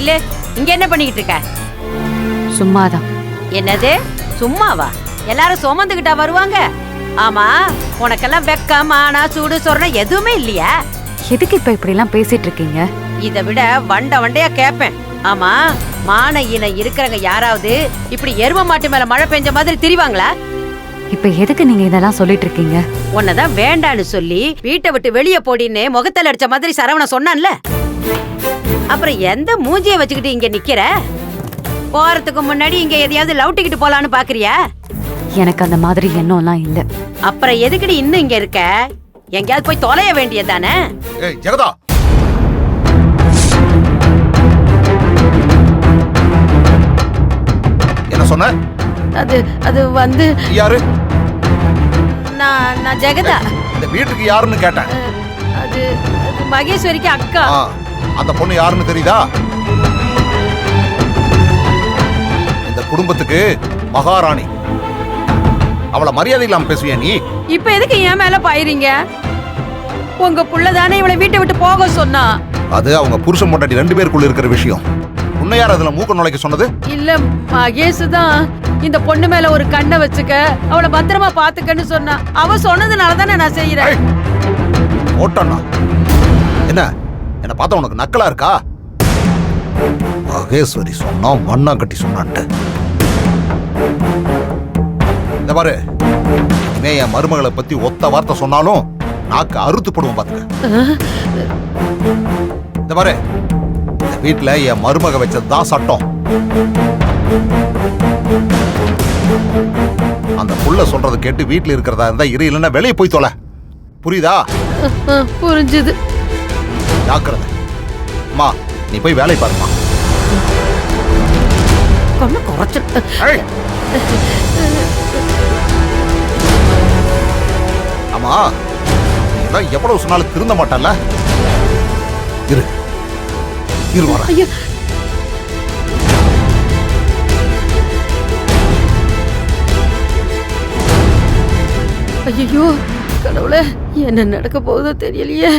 நில்லு. இங்க என்ன பண்ணிக்கிட்டு இருக்க? சும்மாதான். என்னது சும்மாவா? எல்லாரும் சுமந்துகிட்டா வருவாங்க? ஆமா, உனக்கெல்லாம் வெக்கம் மானா சூடு சொரணை எதுவுமே இல்லையா? எதுக்கு இப்ப இப்படி எல்லாம் பேசிட்டு இருக்கீங்க? இதை விட வண்டையா கேப்பேன். ஆமா, மான இனம் இருக்கிறவங்க யாராவது இப்படி எரும மாட்டு மேல மழை பெஞ்ச மாதிரி திரிவாங்களா? இப்ப எதுக்கு நீங்க இதெல்லாம் சொல்லிட்டு இருக்கீங்க? உன்னதான் வேண்டான்னு சொல்லி வீட்டை விட்டு வெளியே போடின்னு முகத்தில் அடிச்ச மாதிரி சரவண சொன்னான்ல. அப்புறம் எந்த மூஞ்சிய வச்சுக்கிட்டு இங்க நிக்கிற? போறதுக்கு முன்னாடி இங்க எதையாவது லவுட்டிக்கிட்டு போலான்னு பாக்குறியா? எனக்கு அந்த மாதிரி எண்ணம்லாம் இல்ல. அப்புறம் எதுக்குடி இன்னும் இங்க இருக்க? எங்கேயாவது போய் தொலைய வேண்டியதானே? ஏய் ஜெகதா, என்ன சொன்ன? அது வந்து யாரு? நான் ஜெகதா. இந்த வீட்டுக்கு யாருன்னு கேட்டேன். அது மகேஸ்வரிக்கு அக்கா. அந்த பொண்ணு யாருன்னு தெரியுதா? இந்த குடும்பத்துக்கு மகாராணி. அவளை மரியாதை இல்லாம பேசுவியா நீ? இப்ப எதுக்கு என் மேல பாயிரீங்க? உங்க புள்ளதானே இவளை வீட்டை விட்டு போக சொன்னா. அது அவங்க புருஷன் பொண்டாட்டி 2 பேருக்குள்ள இருக்கிற விஷயம். உன்னை யார் அதுல மூக்க நுழைக்க சொன்னது? இல்ல, மகேஷ் தான் இந்த பொண்ணு மேல ஒரு கண்ணை வச்சுக்க, அவளை பத்திரமா பாத்துக்கன்னு சொன்னா. அவ சொன்னதுனாலதானே நான் செய்யறேன். ஓட்டண்ணா, என்ன பார்த்தா உனக்கு நக்கலா இருக்கா? மகேஸ்வரி சொன்னா மண்ணா கட்டி சொன்னான்ட்டு. இந்த பாரு, இனிமே என் மருமகளை பத்தி ஒத்த வார்த்தை சொன்னாலும் நாக்கு அறுத்து போடுவோம் பாத்துக்க. இந்த பாரு, இந்த வீட்டுல என் மருமக வச்சதுதான் சட்டம். அந்த புள்ள சொல்றதை கேட்டு வீட்டுல இருக்கிறதா இருந்தா இரு, இல்லைன்னா வெளியே போய் தொலை. புரியுதா? புரிஞ்சுது. ஜாக்கிரதை. அம்மா, நீ போய் வேலை பாருமா. குறைச்சு ஆமா, நீ எவ்வளவு சொன்னாலும் திருந்த மாட்டல்ல. இரு வர. ஐயோ கடவுளே, என்ன நடக்க போகுதோ தெரியலையே.